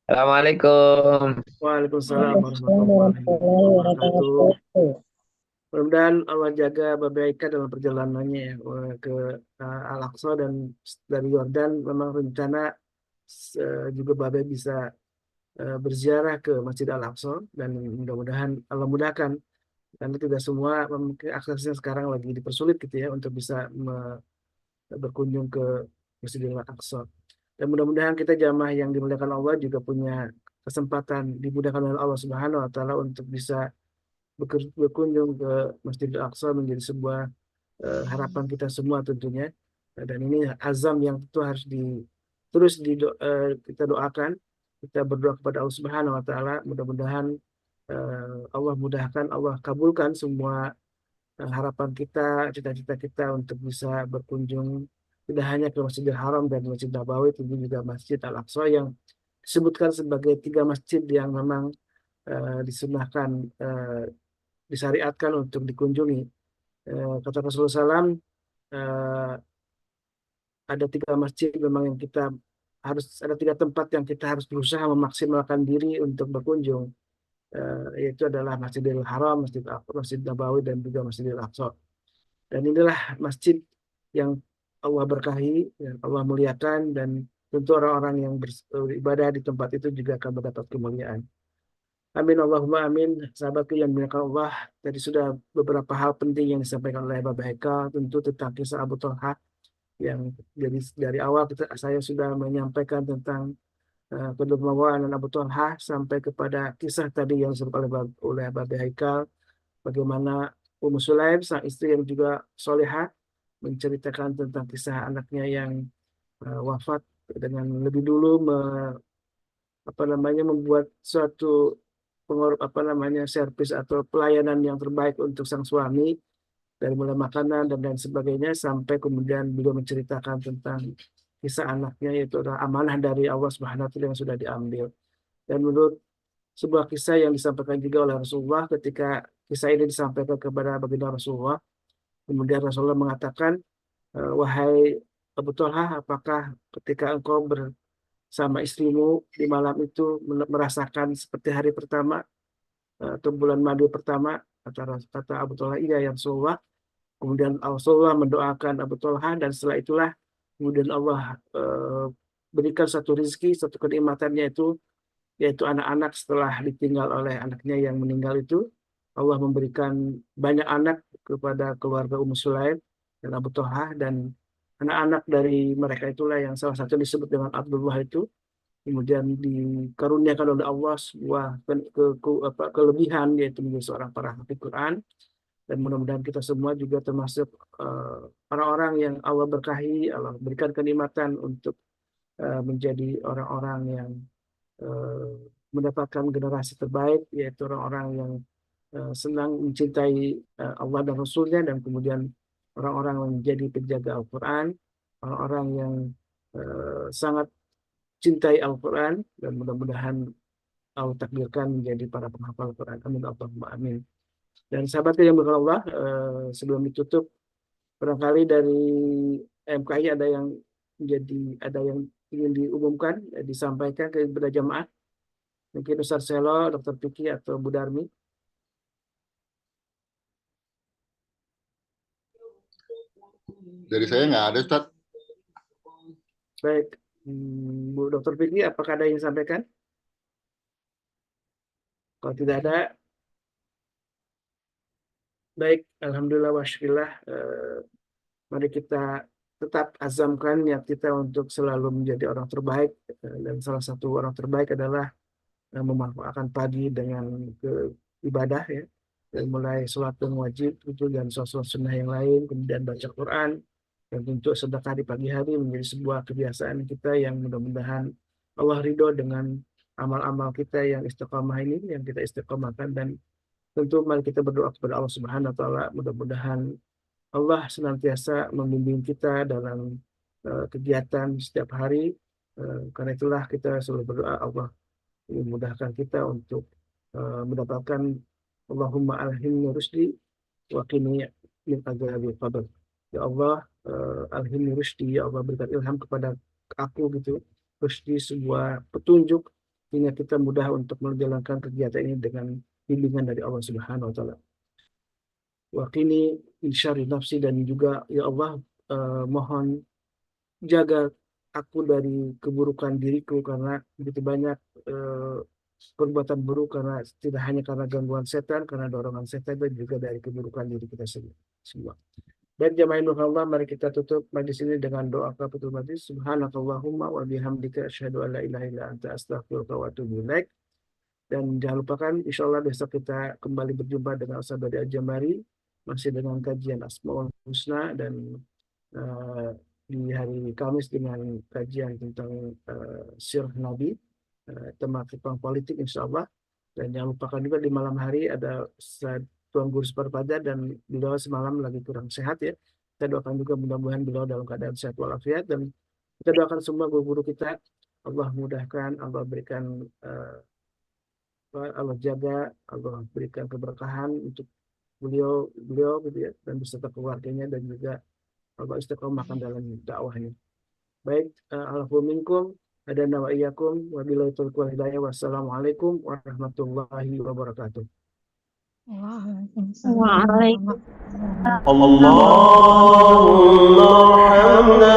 Assalamualaikum. Waalaikumsalam warahmatullahi wabarakatuh. Mudah-mudahan Allah jaga Babe Aika dalam perjalanannya ya, ke Al-Aqsa, dan dari Yordan memang rencana juga Babe bisa berziarah ke Masjid Al-Aqsa, dan mudah-mudahan Allah mudahkan, karena tidak semua mungkin aksesnya sekarang lagi dipersulit gitu ya untuk bisa berkunjung ke Masjidil Aqsa. Dan mudah-mudahan kita jamaah yang dimuliakan Allah juga punya kesempatan dimudahkan oleh Allah Subhanahu wa taala untuk bisa berkunjung ke Masjidil Aqsa, menjadi sebuah harapan kita semua tentunya. Dan ini azam yang tentu harus terus kita doakan, kita berdoa kepada Allah Subhanahu wa taala, mudah-mudahan Allah mudahkan, Allah kabulkan semua harapan kita, cita-cita kita untuk bisa berkunjung tidak hanya ke Masjidil Haram dan Masjid Nabawi, tapi juga Masjid Al-Aqsa yang disebutkan sebagai 3 masjid yang memang disunahkan, disyariatkan untuk dikunjungi. Kata Rasulullah SAW, ada 3 masjid memang yang kita harus ada 3 tempat yang kita harus berusaha memaksimalkan diri untuk berkunjung, yaitu adalah Masjidil Haram, Masjid Nabawi, dan juga Masjidil Aqsa. Dan inilah masjid yang Allah berkahi, yang Allah muliakan, dan tentu orang-orang yang beribadah di tempat itu juga akan mendapat kemuliaan. Amin Allahumma amin. Sahabatku yang dimuliakan Allah, tadi sudah beberapa hal penting yang disampaikan oleh Bapak Haikal, tentu tentang kisah Abu Thalha yang dari awal saya sudah menyampaikan tentang kedermawanan Abu Thalha sampai kepada kisah tadi yang disebut oleh Bapak Haikal, bagaimana Ummu Sulaim, sang istri yang juga solehah, menceritakan tentang kisah anaknya yang wafat dengan lebih dulu membuat suatu servis atau pelayanan yang terbaik untuk sang suami, dari mulai makanan dan lain sebagainya, sampai kemudian beliau menceritakan tentang kisah anaknya, yaitu adalah amanah dari Allah Subhanahu wa taala yang sudah diambil. Dan menurut sebuah kisah yang disampaikan juga oleh Rasulullah, ketika kisah ini disampaikan kepada baginda Rasulullah, kemudian Rasulullah mengatakan, wahai Abu Thalha, apakah ketika engkau bersama istrimu di malam itu merasakan seperti hari pertama atau bulan madu pertama? Kata Abu Thalha, iya ya Rasulullah. Kemudian Rasulullah mendoakan Abu Thalha, dan setelah itulah kemudian Allah berikan satu rezeki, satu kenikmatannya itu, yaitu anak-anak. Setelah ditinggal oleh anaknya yang meninggal itu, Allah memberikan banyak anak kepada keluarga Ummu Sulaim dan Abu Thalha, dan anak-anak dari mereka itulah yang salah satu disebut dengan Abdullah itu kemudian dikaruniakan oleh Allah sebuah kelebihan, yaitu menjadi seorang para hafiz Quran. Dan mudah-mudahan kita semua juga termasuk orang-orang yang Allah berkahi, Allah berikan kenikmatan untuk menjadi orang-orang yang mendapatkan generasi terbaik, yaitu orang-orang yang senang mencintai Allah dan Rasulnya, dan kemudian orang-orang yang menjadi penjaga Al-Quran, orang-orang yang sangat cintai Al-Quran, dan mudah-mudahan Allah takdirkan menjadi para penghafal Al-Quran. Amin Allahumma amin. Dan sahabat yang berkata Allah, sebelum ditutup, barangkali dari MKI ada yang ingin diumumkan, disampaikan kepada jamaah. Mungkin Ustaz Selo, Dr. Piki, atau Bu Darmi. Dari saya nggak ada, Ustaz. Baik, Bu Dr. Piki, apakah ada yang disampaikan? Kalau tidak ada, baik, alhamdulillah wa syukurillah. Mari kita tetap azamkan niat kita untuk selalu menjadi orang terbaik, dan salah satu orang terbaik adalah memanfaatkan pagi dengan ibadah, ya, dan mulai sholat yang wajib itu, dan sholat sunnah yang lain, kemudian baca Quran, dan untuk sedekah di pagi hari menjadi sebuah kebiasaan kita yang mudah-mudahan Allah ridho dengan amal-amal kita yang istiqomah ini, yang kita istiqomahkan. Dan tentu mari kita berdoa kepada Allah Subhanahu wa taala, mudah-mudahan Allah senantiasa membimbing kita dalam kegiatan setiap hari. Karena itulah kita selalu berdoa Allah memudahkan kita untuk mendapatkan Allahumma alhimni rusdi wa qini min adzabil qabr. Ya Allah, alhimni rusdi, ya Allah berikan ilham kepada aku gitu, rusdi, sebuah petunjuk, sehingga kita mudah untuk menjalankan kegiatan ini dengan bimbingan dari Allah Subhanahu wa taala. Wa qini min syarri nafsi, dan juga ya Allah, mohon jaga aku dari keburukan diriku, karena begitu banyak perbuatan buruk, karena tidak hanya karena gangguan setan, karena dorongan setan, dan juga dari keburukan diri kita sendiri semua. Dan jamaah yang Allah, mari kita tutup majlis ini dengan doa kafatul majlis. Subhanakallahumma wa bihamdika asyhadu an la ilaha illa anta astaghfiruka wa atubu ilaik. Dan jangan lupakan, insya Allah besok kita kembali berjumpa dengan Ustaz Badi Al-Jambari, masih dengan kajian Asmaul Husna, dan di hari Kamis dengan kajian tentang sirah Nabi, tematik politik insya Allah. Dan jangan lupakan juga di malam hari ada Tuan Guru Superpada, dan beliau semalam lagi kurang sehat, ya. Kita doakan juga mudah-mudahan beliau dalam keadaan sehat walafiat, dan kita doakan semua guru-guru kita, Allah mudahkan, Allah berikan, Allah jaga, Allah berikan keberkahan untuk beliau gitu, ya, dan beserta keluarganya, dan juga Allah istiqomahkan dalam dakwahnya. Baik, alaikum minkum. Hadana wa iyyakum wabillahi taufiq wal hidayah. Wassalamualaikum warahmatullahi wabarakatuh. Waalaikumsalam Waalaikumsalam. warahmatullahi wabarakatuh. اللهم ارحمنا